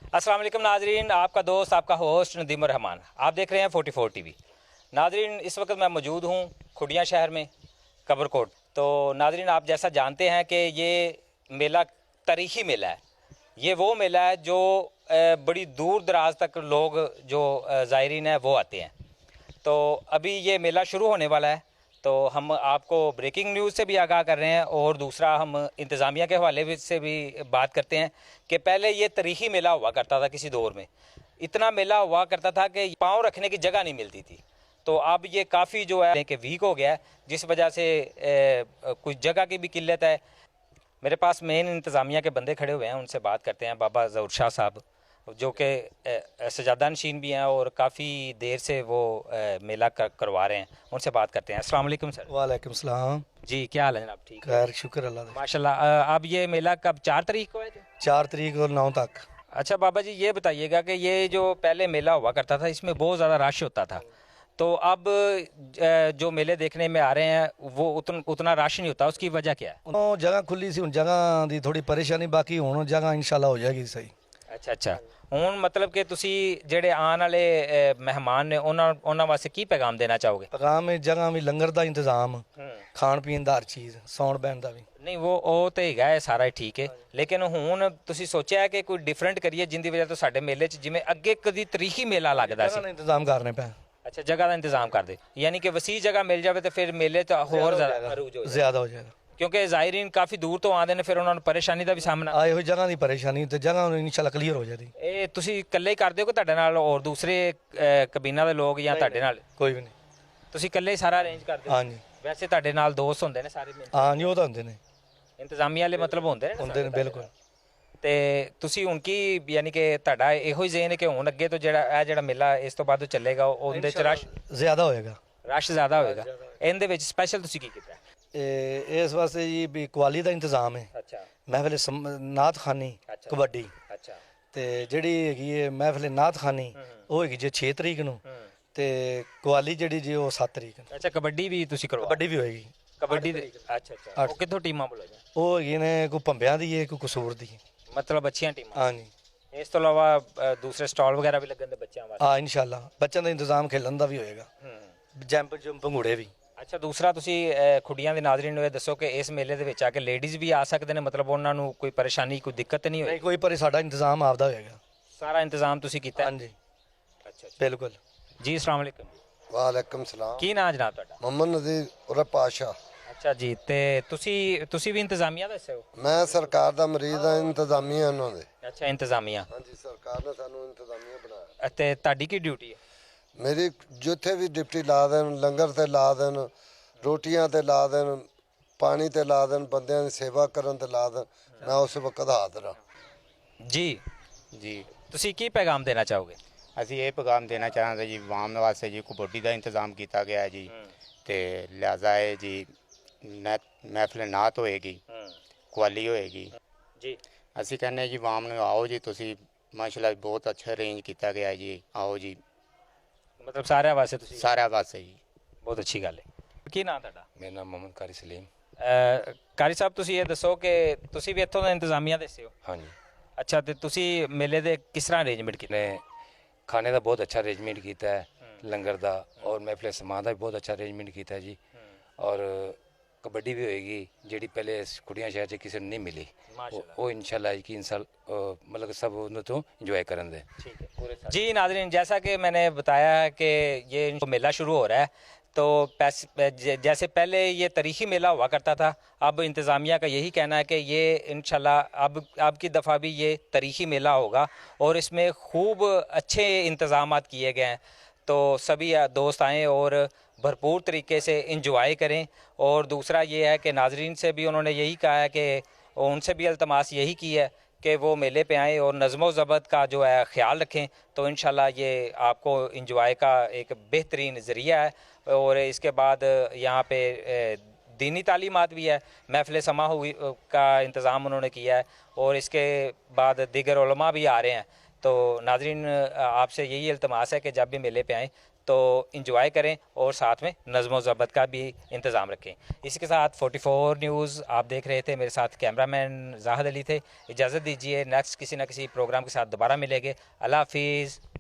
अस्सलाम वालेकुम नाजरीन, आपका दोस्त आपका होस्ट नदीम रहमान, आप देख रहे हैं 44 टीवी। नाजरीन, इस वक्त मैं मौजूद हूँ खुडिया शहर में, कबरकोट। तो नाजरीन, आप जैसा जानते हैं कि ये मेला तारीख़ी मेला है। ये वो मेला है जो बड़ी दूर दराज तक लोग जो ज़ायरीन हैं वो आते हैं। तो अभी ये मेला शुरू होने वाला है, तो हम आपको ब्रेकिंग न्यूज़ से भी आगाह कर रहे हैं और दूसरा हम इंतज़ामिया के हवाले से भी बात करते हैं कि पहले ये तारीख़ी मेला हुआ करता था। किसी दौर में इतना मेला हुआ करता था कि पाँव रखने की जगह नहीं मिलती थी। तो अब ये काफ़ी जो है कि वीक हो गया है, जिस वजह से कुछ जगह की भी किल्लत है। मेरे पास मेन इंतज़ामिया के बंदे खड़े हुए हैं, उनसे बात करते हैं। बाबा ज़हूर शाह साहब जो कि सजादा नशीन भी हैं और काफ़ी देर से वो मेला करवा रहे हैं, उनसे बात करते हैं। अस्सलाम वालेकुम सर। वालेकुम सलाम जी, क्या हाल है जनाब? ठीक है, खैर, शुक्र अल्लाह का। माशाल्लाह। अब ये मेला कब 4 तारीख को है? 4 तारीख और 9 तक। अच्छा बाबा जी, ये बताइएगा कि ये जो पहले मेला हुआ करता था इसमें बहुत ज़्यादा रश होता था, तो अब जो मेले देखने में आ रहे हैं वो उतना रश नहीं होता, उसकी वजह क्या है? ਉਹ ਜਗ੍ਹਾ ਖੁੱਲੀ ਸੀ, ਹੁਣ ਜਗ੍ਹਾ ਦੀ ਥੋੜੀ ਪਰੇਸ਼ਾਨੀ, ਬਾਕੀ ਹੁਣ ਜਗ੍ਹਾ ਇਨਸ਼ਾਅੱਲਾ ਹੋ ਜਾਏਗੀ ਸਹੀ। ਅੱਛਾ। ਹੁਣ ਮਤਲਬ ਕਿ ਤੁਸੀਂ ਜਿਹੜੇ ਆਉਣ ਵਾਲੇ ਮਹਿਮਾਨ ਨੇ ਉਹਨਾਂ ਵਾਸਤੇ ਕੀ ਪੈਗਾਮ ਦੇਣਾ ਚਾਹੋਗੇ? ਪੈਗਾਮ ਇਹ ਜਗ੍ਹਾ ਵੀ ਲੰਗਰ ਦਾ ਇੰਤਜ਼ਾਮ, ਖਾਣ ਪੀਣ ਦਾ ਹਰ ਚੀਜ਼, ਸੌਣ ਬਹਿਣ ਦਾ ਵੀ। ਨਹੀਂ ਉਹ ਤੇ ਹੈਗਾ ਹੈ, ਸਾਰਾ ਠੀਕ ਹੈ, ਲੇਕਿਨ ਹੁਣ ਤੁਸੀਂ ਸੋਚਿਆ ਕਿ ਕੋਈ ਡਿਫਰੈਂਟ ਕਰੀਏ ਜਿੰਦੀ ਵਜ੍ਹਾ ਤੋਂ ਸਾਡੇ ਮੇਲੇ 'ਚ ਜਿਵੇਂ ਅੱਗੇ ਕਦੀ ਤਾਰੀਖੀ ਮੇਲਾ ਲੱਗਦਾ ਸੀ? ਜਗ੍ਹਾ ਦਾ ਇੰਤਜ਼ਾਮ ਕਰਨੇ ਪੈ। ਅੱਛਾ, ਜਗ੍ਹਾ ਦਾ ਇੰਤਜ਼ਾਮ ਕਰ ਦੇ, ਯਾਨੀ ਕਿ ਵਸੀ ਜਗ੍ਹਾ ਮਿਲ ਜਾਵੇ ਤੇ ਫਿਰ ਮੇਲੇ 'ਚ ਹੋਰ ਜ਼ਿਆਦਾ ਹੋ ਜਾਏਗਾ, ਕਿਉਂਕਿ ਜ਼ਾਇਰੀਨ ਕਾਫੀ ਦੂਰ ਤੋਂ ਆਉਂਦੇ ਨੇ, ਫਿਰ ਉਹਨਾਂ ਨੂੰ ਪਰੇਸ਼ਾਨੀ ਦਾ ਵੀ ਸਾਹਮਣਾ। ਆਏ ਹੋਈ ਜਗ੍ਹਾ ਦੀ ਪਰੇਸ਼ਾਨੀ ਤੇ ਜਗ੍ਹਾ ਇਨਸ਼ਾਅੱਲਾ ਕਲੀਅਰ ਹੋ ਜਾਏਗੀ। ਇਹ ਤੁਸੀਂ ਇਕੱਲੇ ਹੀ ਕਰਦੇ ਹੋ ਕਿ ਤੁਹਾਡੇ ਨਾਲ ਹੋਰ ਦੂਸਰੇ ਕਬੀਨਾ ਦੇ ਲੋਕ ਜਾਂ ਤੁਹਾਡੇ ਨਾਲ? ਕੋਈ ਵੀ ਨਹੀਂ, ਤੁਸੀਂ ਇਕੱਲੇ ਹੀ ਸਾਰਾ ਅਰੇਂਜ ਕਰਦੇ ਹੋ? ਹਾਂਜੀ। ਵੈਸੇ ਤੁਹਾਡੇ ਨਾਲ ਦੋਸਤ ਹੁੰਦੇ ਨੇ ਸਾਰੇ? ਹਾਂਜੀ, ਉਹ ਤਾਂ ਹੁੰਦੇ ਨੇ, ਇੰਤਜ਼ਾਮੀਆ ਵਾਲੇ ਮਤਲਬ ਹੁੰਦੇ ਨੇ ਬਿਲਕੁਲ। ਤੇ ਤੁਸੀਂ ਹੁਣ ਕੀ, ਯਾਨੀ ਕਿ ਤੁਹਾਡਾ ਇਹੋ ਹੀ ਜ਼ੇਨ ਹੈ ਕਿ ਹੁਣ ਅੱਗੇ ਤੋਂ ਜਿਹੜਾ ਮੇਲਾ ਇਸ ਤੋਂ ਬਾਅਦ ਚੱਲੇਗਾ ਉਹਦੇ 'ਚ ਰਸ਼ ਜ਼ਿਆਦਾ ਹੋਏਗਾ? ਰਸ਼ ਜ਼ਿਆਦਾ ਹੋਏਗਾ। ਇਹਦੇ ਵਿੱਚ ਸਪੈਸ਼ਲ ਤੁਸੀਂ ਕੀ ਕੀਤਾ? ਇਸ ਵਾਸਤੇ ਜੀ ਵੀ ਕਵਾਲੀ ਦਾ ਇੰਤਜ਼ਾਮ ਹੈ। ਅੱਛਾ। ਮਹਿਫਿਲ ਨਾਤ ਖਾਨੀ ਕਬੱਡੀ। ਅੱਛਾ। ਤੇ ਜਿਹੜੀ ਹੈਗੀ ਹੈ ਮਹਿਫਿਲ ਨਾਤ ਖਾਨੀ, ਉਹ ਹੈਗੀ ਜੇ 6 ਤਰੀਕ ਨੂੰ, ਤੇ ਕਵਾਲੀ ਜਿਹੜੀ ਜੀ ਉਹ 7 ਤਰੀਕ ਨੂੰ। ਅੱਛਾ, ਕਬੱਡੀ ਵੀ ਤੁਸੀਂ ਕਰਵਾ? ਕਬੱਡੀ ਵੀ ਹੋਏਗੀ। ਕਬੱਡੀ ਦੇ ਅੱਛਾ। ਉਹ ਕਿੱਥੋਂ ਟੀਮਾਂ ਬੁਲਾਈਆਂ? ਉਹ ਹੈਗੀ ਨੇ ਕੋਈ ਭੰਬਿਆਂ ਦੀ ਹੈ, ਕੋਈ ਕਸੂਰ ਦੀ, ਮਤਲਬ ਅੱਛੀਆਂ ਟੀਮਾਂ। ਹਾਂਜੀ। ਇਸ ਤੋਂ ਇਲਾਵਾ ਦੂਸਰੇ ਸਟਾਲ ਵਗੈਰਾ ਵੀ ਲੱਗਣ ਦੇ ਬੱਚਿਆਂ ਵਾਸਤੇ? ਹਾਂ, ਇਨਸ਼ਾਅੱਲਾ ਬੱਚਿਆਂ ਦਾ ਇੰਤਜ਼ਾਮ ਖੇਲਣ ਦਾ ਵੀ ਹੋਏਗਾ, ਜੰਪ ਭੰਗੂੜੇ ਵੀ। ਅੱਛਾ, ਦੂਸਰਾ ਤੁਸੀਂ ਖੁੱਡੀਆਂ ਦੇ ਨਾਜ਼ਰੀਨ ਨੂੰ ਇਹ ਦੱਸੋ ਕਿ ਇਸ ਮੇਲੇ ਦੇ ਵਿੱਚ ਆ ਕੇ ਲੇਡੀਜ਼ ਵੀ ਆ ਸਕਦੇ ਨੇ, ਮਤਲਬ ਉਹਨਾਂ ਨੂੰ ਕੋਈ ਪਰੇਸ਼ਾਨੀ ਕੋਈ ਦਿੱਕਤ ਨਹੀਂ ਹੋਈ? ਨਹੀਂ, ਕੋਈ ਪਰ ਸਾਡਾ ਇੰਤਜ਼ਾਮ ਆਪਦਾ ਹੋਏਗਾ, ਸਾਰਾ ਇੰਤਜ਼ਾਮ ਤੁਸੀਂ ਕੀਤਾ? ਹਾਂਜੀ। ਅੱਛਾ ਬਿਲਕੁਲ ਜੀ। अस्सलाम वालेकुम। ਵਾਲੇਕਮ ਸਲਾਮ। ਕੀ ਨਾਂ ਜਨਾਬ ਤੁਹਾਡਾ? ਮੁਹੰਮਦ ਨਜ਼ੀਰ ਉਰ ਪਾਸ਼ਾ। ਅੱਛਾ ਜੀ, ਤੇ ਤੁਸੀਂ ਵੀ ਇੰਤਜ਼ਾਮੀਆ ਦਾ ਹਿੱਸੇ ਹੋ? ਮੈਂ ਸਰਕਾਰ ਦਾ ਮਰੀਜ਼ ਹਾਂ, ਇੰਤਜ਼ਾਮੀਆ ਉਹਨਾਂ ਦੇ। ਅੱਛਾ, ਇੰਤਜ਼ਾਮੀਆ। ਹਾਂਜੀ, ਸਰਕਾਰ ਨੇ ਸਾਨੂੰ ਇੰਤਜ਼ਾਮੀਆ ਬਣਾਇਆ। ਤੇ ਤੁਹਾਡੀ ਕੀ ਡਿਊਟੀ ਹੈ? ਮੇਰੀ ਜਿੱਥੇ ਵੀ ਡਿਪਟੀ ਲਾ ਦੇਣ, ਲੰਗਰ ਤੇ ਲਾ ਦੇਣ, ਰੋਟੀਆਂ ਤੇ ਲਾ ਦੇਣ, ਪਾਣੀ ਤੇ ਲਾ ਦੇਣ, ਬੰਦਿਆਂ ਦੀ ਸੇਵਾ ਕਰਨ ਤੇ ਲਾ ਦੇਣ, ਮੈਂ ਉਸ ਵਕਤ ਹਾਜ਼ਰ ਹਾਂ। ਜੀ ਤੁਸੀਂ ਕੀ ਪੈਗਾਮ ਦੇਣਾ ਚਾਹੋਗੇ? ਅਸੀਂ ਇਹ ਪੈਗਾਮ ਦੇਣਾ ਚਾਹਾਂਗੇ ਜੀ ਆਵਾਮ ਵਾਸਤੇ ਜੀ ਕਬੱਡੀ ਦਾ ਇੰਤਜ਼ਾਮ ਕੀਤਾ ਗਿਆ ਹੈ ਜੀ, ਤੇ ਲਿਹਾਜ਼ਾ ਹੈ ਜੀ ਮਹਿਫਿਲ ਨਾਤ ਹੋਏਗੀ, ਕਵਾਲੀ ਹੋਏਗੀ ਜੀ। ਅਸੀਂ ਕਹਿੰਦੇ ਜੀ ਆਵਾਮ ਨੂੰ ਆਓ ਜੀ, ਤੁਸੀਂ ਮਾਸ਼ਾਅੱਲਾ ਬਹੁਤ ਅੱਛਾ ਅਰੇਂਜ ਕੀਤਾ ਗਿਆ ਜੀ, ਆਓ ਜੀ, ਮਤਲਬ ਸਾਰਿਆਂ ਵਾਸਤੇ ਤੁਸੀਂ? ਸਾਰਿਆਂ ਵਾਸਤੇ ਜੀ। ਬਹੁਤ ਅੱਛੀ ਗੱਲ ਹੈ। ਕੀ ਨਾਂ ਤੁਹਾਡਾ? ਮੇਰਾ ਨਾਮ ਮੁਹੰਮਦ ਕਾਰੀ ਸਲੀਮ। ਕਾਰੀ ਸਾਹਿਬ, ਤੁਸੀਂ ਇਹ ਦੱਸੋ ਕਿ ਤੁਸੀਂ ਵੀ ਇੱਥੋਂ ਦਾ ਇੰਤਜ਼ਾਮੀਆ ਦੇ ਹਿੱਸੇ ਹੋ? ਹਾਂਜੀ। ਅੱਛਾ, ਤੇ ਤੁਸੀਂ ਮੇਲੇ ਦੇ ਕਿਸ ਤਰ੍ਹਾਂ ਅਰੇਂਜਮੈਂਟ ਕੀਤਾ? ਨੇ ਖਾਣੇ ਦਾ ਬਹੁਤ ਅੱਛਾ ਅਰੇਂਜਮੈਂਟ ਕੀਤਾ ਹੈ, ਲੰਗਰ ਦਾ ਔਰ ਮਹਿਫਿਲ ਸਮਾਂ ਦਾ ਵੀ ਬਹੁਤ ਅੱਛਾ ਅਰੇਂਜਮੈਂਟ ਕੀਤਾ ਹੈ ਜੀ। ਔਰ ਕਬੱਡੀ ਵੀ ਹੋਏਗੀ ਜਿਹੜੀ ਪਹਿਲੇ ਕੁੜੀਆਂ ਸ਼ਹਿਰ 'ਚ ਕਿਸੇ ਨੂੰ ਨਹੀਂ ਮਿਲੀ, ਉਹ ਇੰਸ਼ਾਅੱਲਾ कि इंसान मतलब सब उन्हें तो इंजॉय करन दे। ठीक है जी। नाज़रीन, जैसा कि मैंने बताया है कि ये मेला शुरू हो रहा है, तो जैसे पहले ये तारीख़ी मेला हुआ करता था, अब इंतज़ामिया का यही कहना है कि ये इंशाल्लाह अब की दफ़ा भी ये तारीख़ी मेला होगा और इसमें खूब अच्छे इंतज़ाम किए गए हैं। तो सभी दोस्त आएँ और भरपूर तरीके से इंजॉय करें। और दूसरा ये है कि नाज़रीन से भी उन्होंने यही कहा है कि उनसे भी अल्तमास यही की है कि वो मेले पे आएँ और नज़्म ज़ब्त का जो है ख़्याल रखें, तो इंशाल्लाह ये आपको इंजॉय का एक बेहतरीन ज़रिया है। और इसके बाद यहाँ पे दीनी तालीमात भी है, महफ़िल समा हुई का इंतज़ाम उन्होंने किया है, और इसके बाद दीगर उलमा भी आ रहे हैं। तो नाज़रीन, आपसे यही इल्तमास है कि जब भी मेले पे आएँ तो इंजॉय करें और साथ में नज़्म ज़ब्त का भी इंतज़ाम रखें। इसी के साथ 44 न्यूज़ आप देख रहे थे, मेरे साथ कैमरामैन जाहिद अली थे। इजाज़त दीजिए, नेक्स्ट किसी न किसी प्रोग्राम के साथ दोबारा मिलेंगे। अल्लाह हाफिज़।